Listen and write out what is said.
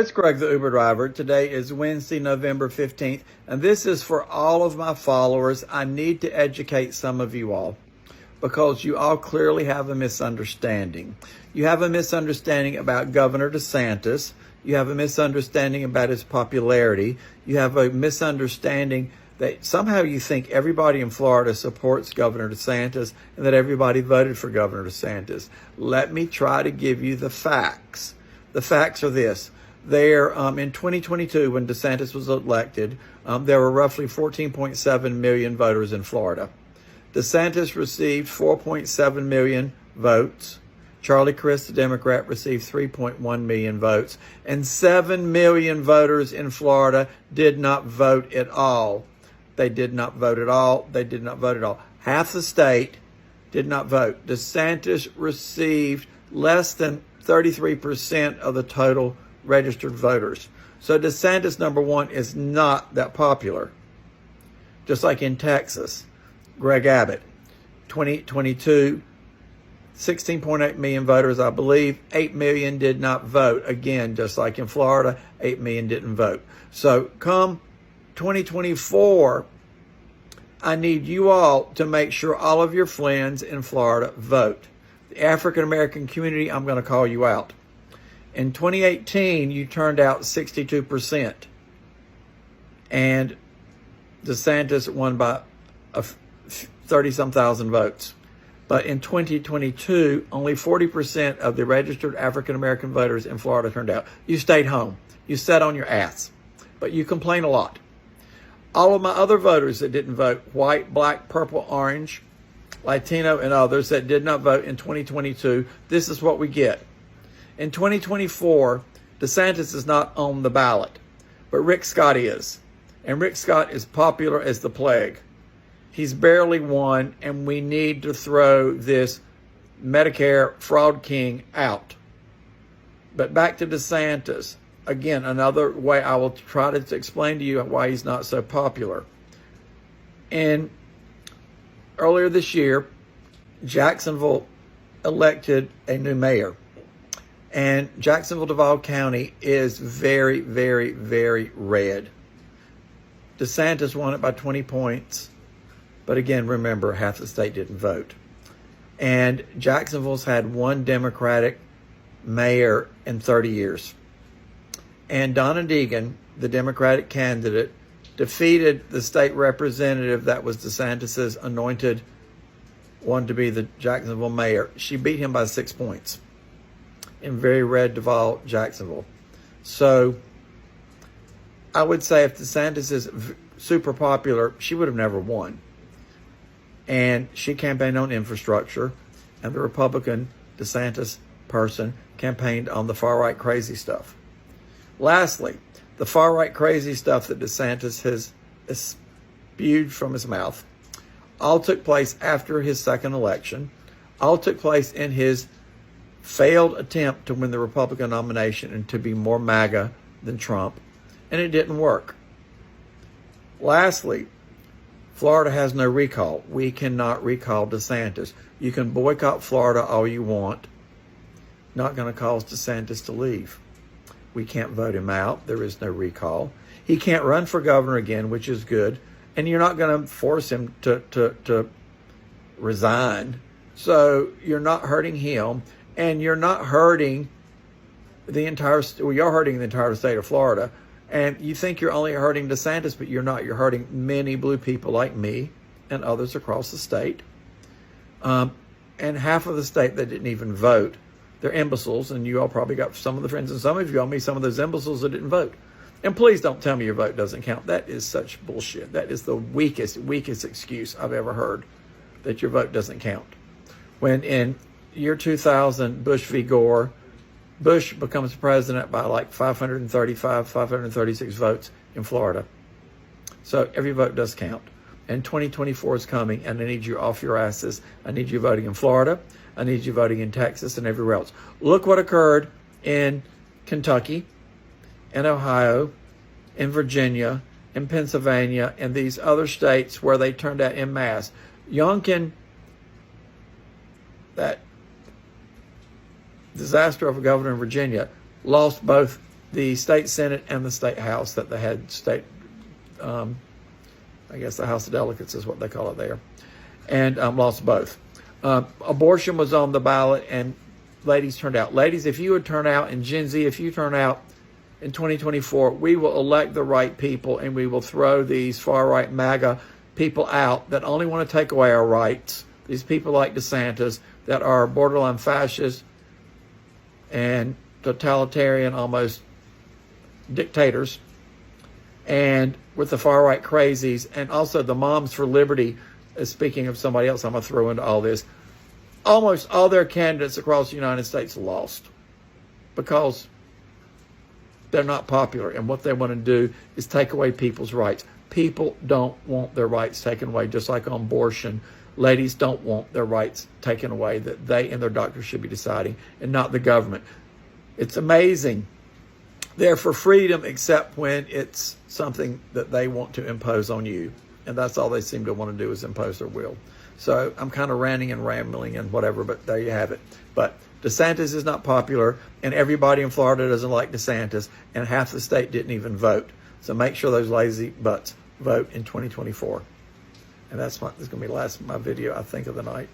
it's Greg the Uber driver. Today is Wednesday, November 15th, and this is for all of my followers. I need to educate some of you all because you all clearly have a misunderstanding. You have a misunderstanding about Governor DeSantis. You have a misunderstanding about his popularity. You have a misunderstanding that somehow you think everybody in Florida supports Governor DeSantis and that everybody voted for Governor DeSantis. Let me try to give you the facts. The facts are this. There, in 2022, when DeSantis was elected, there were roughly 14.7 million voters in Florida. DeSantis received 4.7 million votes. Charlie Crist, the Democrat, received 3.1 million votes. And 7 million voters in Florida did not vote at all. They did not vote at all. They did not vote at all. Half the state did not vote. DeSantis received less than 33% of the total registered voters. So DeSantis, number one, is not that popular. Just like in Texas, Greg Abbott, 2022, 16.8 million voters, I believe. 8 million did not vote. Again, just like in Florida, 8 million didn't vote. So come 2024, I need you all to make sure all of your friends in Florida vote. The African American community, I'm going to call you out. In 2018, you turned out 62%. And DeSantis won by 30-some thousand votes. But in 2022, only 40% of the registered African American voters in Florida turned out. You stayed home. You sat on your ass. But you complain a lot. All of my other voters that didn't vote, white, black, purple, orange, Latino, and others that did not vote in 2022, this is what we get. In 2024, DeSantis is not on the ballot, but Rick Scott is. And Rick Scott is popular as the plague. He's barely won, and we need to throw this Medicare fraud king out. But back to DeSantis. Again, another way I will try to explain to you why he's not so popular. And earlier this year, Jacksonville elected a new mayor. And Jacksonville-Duval County is very, very, very red. DeSantis won it by 20 points. But again, remember, half the state didn't vote. And Jacksonville's had one Democratic mayor in 30 years. And Donna Deegan, the Democratic candidate, defeated the state representative that was DeSantis's anointed one to be the Jacksonville mayor. She beat him by 6 points in very red Duval, Jacksonville. So I would say if DeSantis is super popular, she would have never won. And she campaigned on infrastructure, and the Republican DeSantis person campaigned on the far-right crazy stuff. Lastly, the far-right crazy stuff that DeSantis has spewed from his mouth all took place after his second election, all took place in his failed attempt to win the Republican nomination and to be more MAGA than Trump, and it didn't work. Lastly, Florida has no recall. We cannot recall DeSantis. You can boycott Florida all you want. Not going to cause DeSantis to leave. We can't vote him out. There is no recall. He can't run for governor again, which is good. And you're not going to force him to resign. So you're not hurting him. And you're not hurting the entire, well, you're hurting the entire state of Florida. And you think you're only hurting DeSantis, but you're not. You're hurting many blue people like me and others across the state. And half of the state that didn't even vote. They're imbeciles, and you all probably got some of the friends, and some of you all meet some of those imbeciles that didn't vote. And please don't tell me your vote doesn't count. That is such bullshit. That is the weakest excuse I've ever heard, that your vote doesn't count. When in year 2000, Bush v. Gore, Bush becomes president by like 535, 536 votes in Florida. So every vote does count. And 2024 is coming, and I need you off your asses. I need you voting in Florida. I need you voting in Texas and everywhere else. Look what occurred in Kentucky, in Ohio, in Virginia, in Pennsylvania, and these other states where they turned out en masse. Youngkin, that disaster of a governor in Virginia, lost both the state Senate and the state House that they had state, I guess the House of Delegates is what they call it there, and lost both. Abortion was on the ballot, and ladies turned out. Ladies, if you would turn out, and Gen Z, if you turn out in 2024, we will elect the right people, and we will throw these far-right MAGA people out that only want to take away our rights. These people like DeSantis that are borderline fascist and totalitarian, almost dictators, and with the far-right crazies, and also the Moms for Liberty. Speaking of somebody else I'm going to throw into all this, almost all their candidates across the United States lost because they're not popular, and what they want to do is take away people's rights. People don't want their rights taken away, just like on abortion. Ladies don't want their rights taken away, that they and their doctors should be deciding, and not the government. It's amazing. They're for freedom, except when it's something that they want to impose on you. And that's all they seem to want to do, is impose their will. So I'm kind of ranting and rambling and whatever, but there you have it. But DeSantis is not popular, and everybody in Florida doesn't like DeSantis, and half the state didn't even vote. So make sure those lazy butts vote in 2024. And that's going to be the last of my video, I think, of the night.